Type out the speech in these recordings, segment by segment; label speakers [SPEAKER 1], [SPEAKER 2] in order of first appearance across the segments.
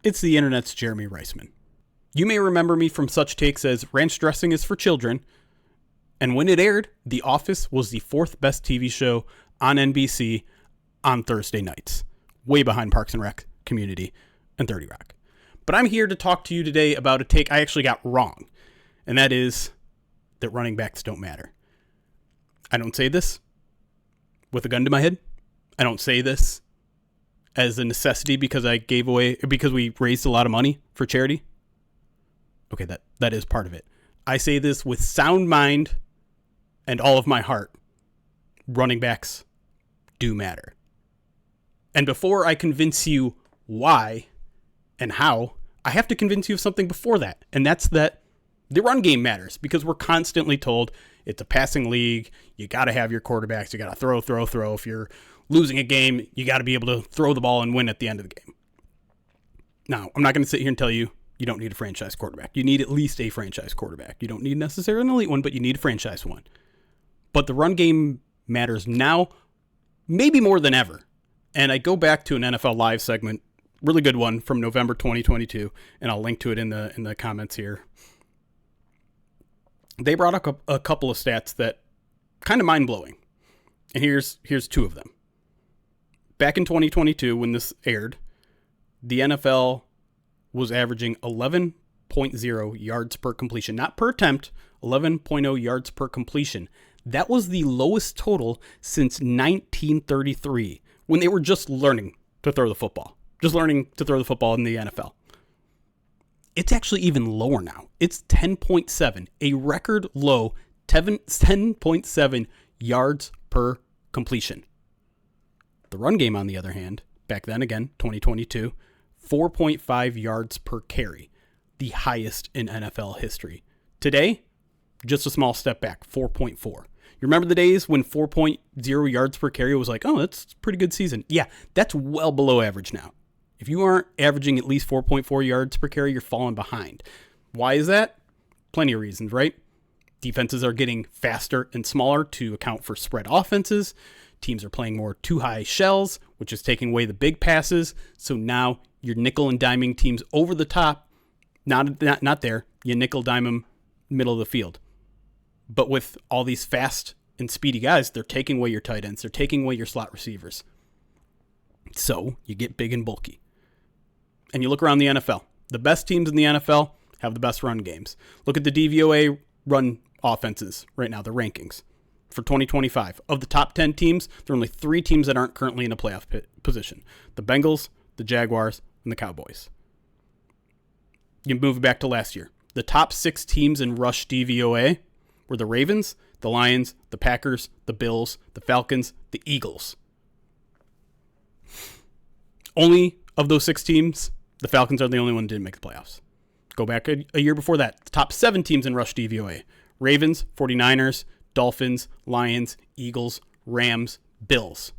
[SPEAKER 1] It's the internet's Jeremy Reisman. You may remember me from such takes as ranch dressing is for children, and when it aired, The Office was the fourth best TV show on NBC on Thursday nights, way behind Parks and Rec, Community, and 30 Rock. But I'm here to talk to you today about a take I actually got wrong, and that is that running backs don't matter. I don't say this with a gun to my head. I don't say this as a necessity because we raised a lot of money for charity. Okay, that is part of it. I say this with sound mind and all of my heart. Running backs do matter. And before I convince you why and how, I have to convince you of something before that. And that's that the run game matters, because we're constantly told it's a passing league. You got to have your quarterbacks. You got to throw. If you're losing a game, you got to be able to throw the ball and win at the end of the game. Now, I'm not going to sit here and tell you you don't need a franchise quarterback. You need at least a franchise quarterback. You don't need necessarily an elite one, but you need a franchise one. But the run game matters now, maybe more than ever. And I go back to an NFL Live segment, really good one from November 2022, and I'll link to it in the comments here. They brought up a couple of stats that kind of mind-blowing. And here's two of them. Back in 2022, when this aired, the NFL was averaging 11.0 yards per completion. Not per attempt, 11.0 yards per completion. That was the lowest total since 1933, when they were just learning to throw the football. Just learning to throw the football in the NFL. It's actually even lower now. It's 10.7, a record low 10.7 yards per completion. The run game, on the other hand, back then again, 2022, 4.5 yards per carry, the highest in NFL history. Today, just a small step back, 4.4. You remember the days when 4.0 yards per carry was like, oh, that's a pretty good season. Yeah, that's well below average now. If you aren't averaging at least 4.4 yards per carry, you're falling behind. Why is that? Plenty of reasons, right? Defenses are getting faster and smaller to account for spread offenses. Teams are playing more too-high shells, which is taking away the big passes. So now you're nickel and diming teams over the top. Not there. You nickel dime them middle of the field. But with all these fast and speedy guys, they're taking away your tight ends. They're taking away your slot receivers. So you get big and bulky. And you look around the NFL. The best teams in the NFL have the best run games. Look at the DVOA run offenses right now, the rankings for 2025. Of the top 10 teams, there are only 3 teams that aren't currently in a playoff position. The Bengals, the Jaguars, and the Cowboys. You move back to last year. The top 6 teams in rush DVOA were the Ravens, the Lions, the Packers, the Bills, the Falcons, the Eagles. Only of those 6 teams, the Falcons are the only one that didn't make the playoffs. Go back a year before that. The top 7 teams in rush DVOA. Ravens, 49ers, Dolphins, Lions, Eagles, Rams, Bills.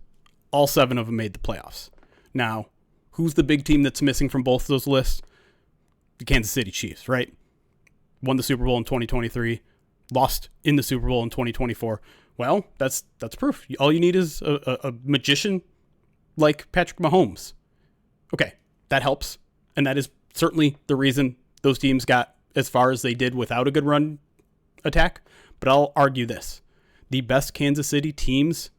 [SPEAKER 1] All 7 of them made the playoffs. Now, who's the big team that's missing from both of those lists? The Kansas City Chiefs, right? Won the Super Bowl in 2023. Lost in the Super Bowl in 2024. Well, that's proof. All you need is a magician like Patrick Mahomes. Okay, that helps. And that is certainly the reason those teams got as far as they did without a good run attack. But I'll argue this. The best Kansas City teams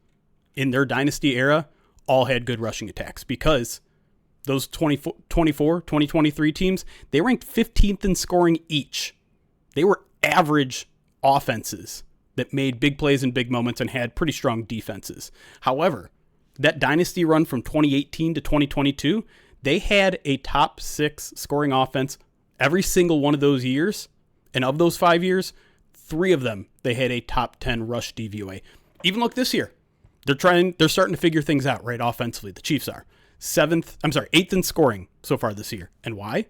[SPEAKER 1] in their dynasty era all had good rushing attacks, because those 2023 teams, they ranked 15th in scoring each. They were average offenses that made big plays in big moments and had pretty strong defenses. However, that dynasty run from 2018 to 2022, they had a top 6 scoring offense every single one of those years. And of those 5 years, 3 of them, they had a top 10 rush DVOA. Even look this year. They're starting to figure things out, right? Offensively, the Chiefs are 8th in scoring so far this year. And why?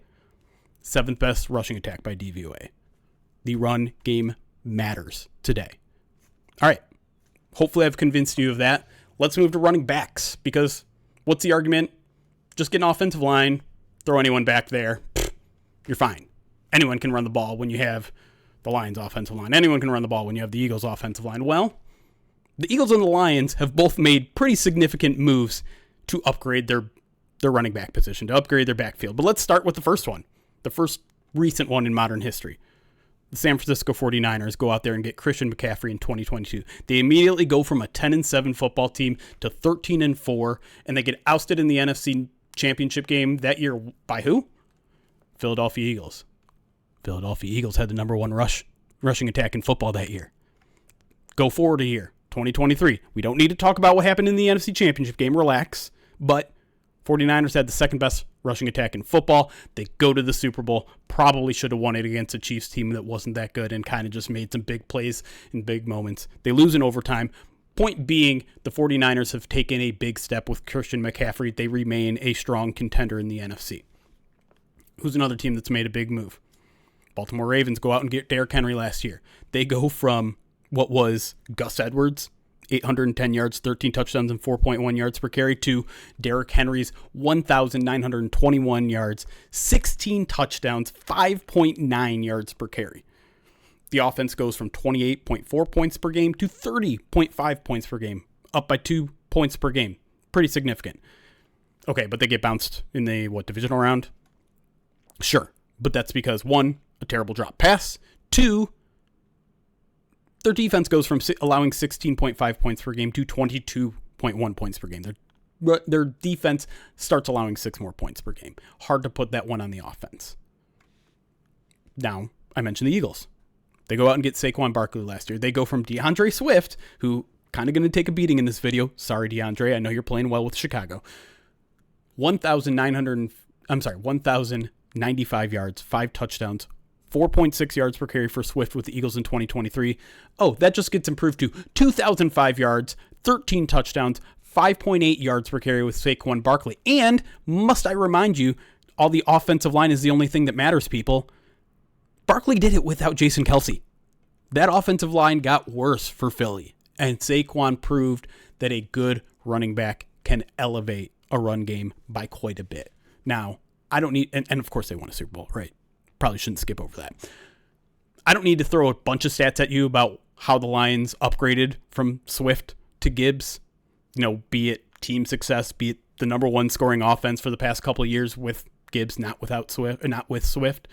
[SPEAKER 1] 7th best rushing attack by DVOA. The run game matters today. All right. Hopefully I've convinced you of that. Let's move to running backs, because what's the argument? Just get an offensive line, throw anyone back there. You're fine. Anyone can run the ball when you have the Lions offensive line. Anyone can run the ball when you have the Eagles offensive line. Well, the Eagles and the Lions have both made pretty significant moves to upgrade their their running back position, to upgrade their backfield. But let's start with the first one, the first recent one in modern history. The San Francisco 49ers go out there and get Christian McCaffrey in 2022. They immediately go from a 10-7 football team to 13-4, and they get ousted in the NFC Championship game that year by who? Philadelphia Eagles. Philadelphia Eagles had the number one rushing attack in football that year. Go forward a year, 2023. We don't need to talk about what happened in the NFC Championship game. Relax. But 49ers had the second best rushing attack in football. They go to the Super Bowl. Probably should have won it against a Chiefs team that wasn't that good and kind of just made some big plays in big moments. They lose in overtime. Point being, the 49ers have taken a big step with Christian McCaffrey. They remain a strong contender in the NFC. Who's another team that's made a big move? Baltimore Ravens go out and get Derrick Henry last year. They go from what was Gus Edwards, 810 yards, 13 touchdowns, and 4.1 yards per carry, to Derrick Henry's 1,921 yards, 16 touchdowns, 5.9 yards per carry. The offense goes from 28.4 points per game to 30.5 points per game, up by 2 points per game. Pretty significant. Okay, but they get bounced in the, divisional round? Sure, but that's because, 1, a terrible drop pass, 2, their defense goes from allowing 16.5 points per game to 22.1 points per game. Their defense starts allowing 6 more points per game. Hard to put that one on the offense. Now, I mentioned the Eagles. They go out and get Saquon Barkley last year. They go from DeAndre Swift, who kind of going to take a beating in this video. Sorry, DeAndre. I know you're playing well with Chicago. 1,095 yards, 5 touchdowns, 4.6 yards per carry for Swift with the Eagles in 2023. Oh, that just gets improved to 2,005 yards, 13 touchdowns, 5.8 yards per carry with Saquon Barkley. And must I remind you, all the offensive line is the only thing that matters, people. Barkley did it without Jason Kelce. That offensive line got worse for Philly, and Saquon proved that a good running back can elevate a run game by quite a bit. Now, I don't need, and of course they won a Super Bowl, right? Probably shouldn't skip over that. I don't need to throw a bunch of stats at you about how the Lions upgraded from Swift to Gibbs. Be it team success, be it the number one scoring offense for the past couple of years with Gibbs, not with Swift.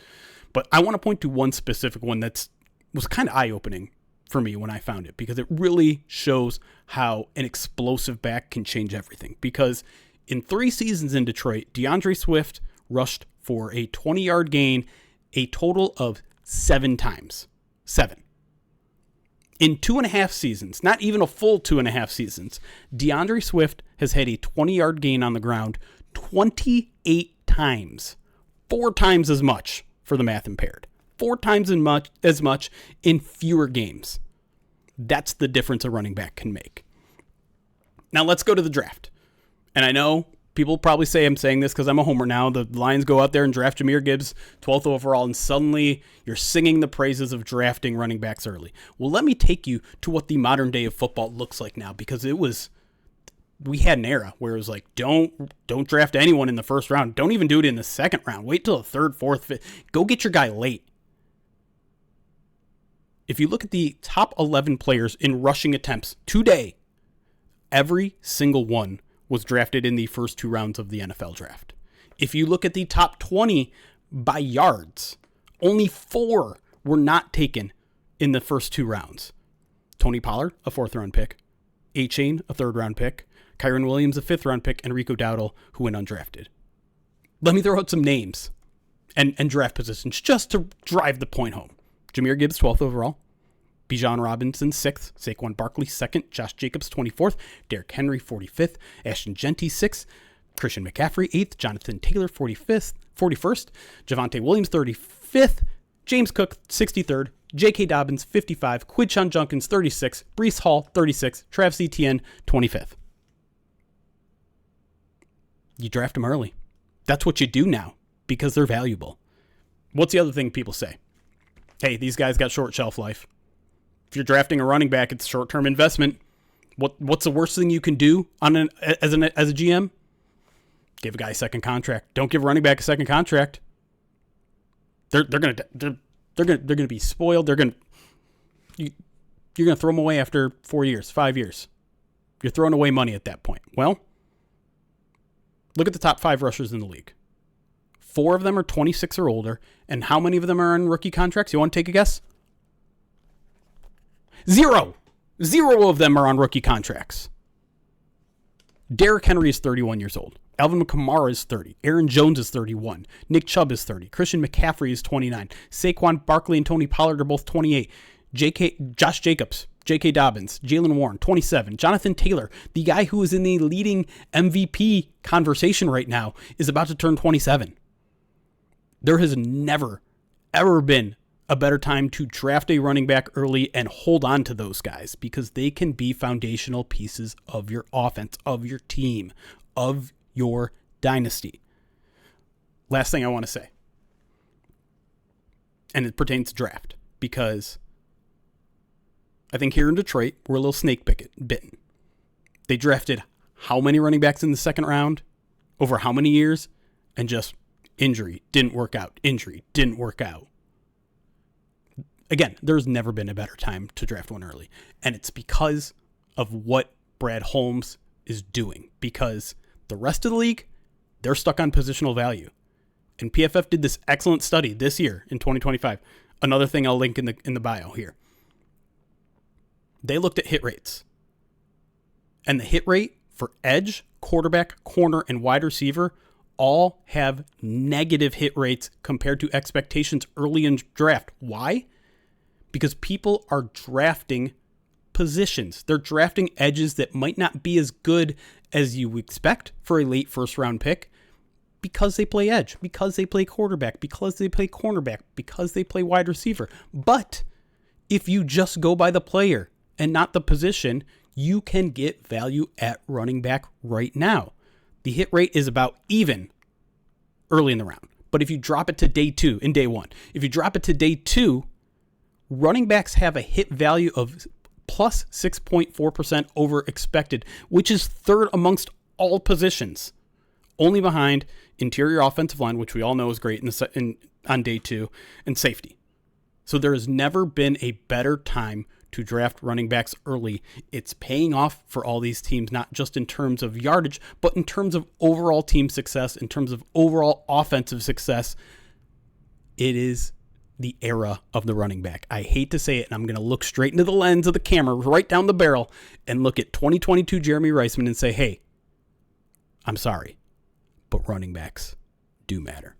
[SPEAKER 1] But I want to point to one specific one that was kind of eye-opening for me when I found it, because it really shows how an explosive back can change everything. Because in 3 seasons in Detroit, DeAndre Swift rushed for a 20-yard gain a total of 7 times. 7. In 2.5 seasons, not even a full 2.5 seasons, DeAndre Swift has had a 20-yard gain on the ground 28 times. 4 times as much for the math impaired. 4 times as much in fewer games. That's the difference a running back can make. Now let's go to the draft. And I know people probably say I'm saying this because I'm a homer now. The Lions go out there and draft Jahmyr Gibbs, 12th overall, and suddenly you're singing the praises of drafting running backs early. Well, let me take you to what the modern day of football looks like now, because we had an era where it was like, don't draft anyone in the first round. Don't even do it in the second round. Wait till the 3rd, 4th, 5th. Go get your guy late. If you look at the top 11 players in rushing attempts today, every single one was drafted in the first 2 rounds of the NFL draft. If you look at the top 20 by yards, only 4 were not taken in the first 2 rounds. Tony Pollard, a 4th-round pick. A-Chain, a 3rd-round pick. Kyron Williams, a 5th-round pick. And Rico Dowdle, who went undrafted. Let me throw out some names and draft positions just to drive the point home. Jahmyr Gibbs, 12th overall. Bijan Robinson, 6th. Saquon Barkley, 2nd. Josh Jacobs, 24th. Derrick Henry, 45th. Ashton Genty, 6th. Christian McCaffrey, 8th. Jonathan Taylor, 41st. Javonte Williams, 35th. James Cook, 63rd. J.K. Dobbins, 55. Quinshon Judkins, 36. Breece Hall, 36. Travis Etienne, 25th. You draft them early. That's what you do now because they're valuable. What's the other thing people say? Hey, these guys got short shelf life. If you're drafting a running back, it's a short-term investment. What's the worst thing you can do as a GM? Give a guy a second contract. Don't give a running back a second contract. They're gonna be spoiled. You're gonna throw them away after 4 years, 5 years. You're throwing away money at that point. Well, Look at the top 5 rushers in the league. 4 of them are 26 or older. And how many of them are on rookie contracts? You want to take a guess? 0. 0 of them are on rookie contracts. Derrick Henry is 31 years old. Alvin Kamara is 30. Aaron Jones is 31. Nick Chubb is 30. Christian McCaffrey is 29. Saquon Barkley and Tony Pollard are both 28. Josh Jacobs, J.K. Dobbins, Jalen Warren, 27. Jonathan Taylor, the guy who is in the leading MVP conversation right now, is about to turn 27. There has never, ever been a better time to draft a running back early and hold on to those guys because they can be foundational pieces of your offense, of your team, of your dynasty. Last thing I want to say, and it pertains to draft, because I think here in Detroit, we're a little snake bitten. They drafted how many running backs in the second round over how many years, and just injury didn't work out. Injury didn't work out. Again, there's never been a better time to draft one early. And it's because of what Brad Holmes is doing. Because the rest of the league, they're stuck on positional value. And PFF did this excellent study this year in 2025. Another thing I'll link in the bio here. They looked at hit rates. And the hit rate for edge, quarterback, corner, and wide receiver all have negative hit rates compared to expectations early in draft. Why? Because people are drafting positions. They're drafting edges that might not be as good as you expect for a late first round pick because they play edge, because they play quarterback, because they play cornerback, because they play wide receiver. But if you just go by the player and not the position, you can get value at running back right now. The hit rate is about even early in the round. But if you drop it to day 2, in day 1, if you drop it to day 2, running backs have a hit value of plus 6.4% over expected, which is third amongst all positions, only behind interior offensive line, which we all know is great on day 2, and safety. So there has never been a better time to draft running backs early. It's paying off for all these teams, not just in terms of yardage, but in terms of overall team success, in terms of overall offensive success. It is the era of the running back. I hate to say it, and I'm going to look straight into the lens of the camera, right down the barrel, and look at 2022 Jeremy Reisman and say, hey, I'm sorry, but running backs do matter.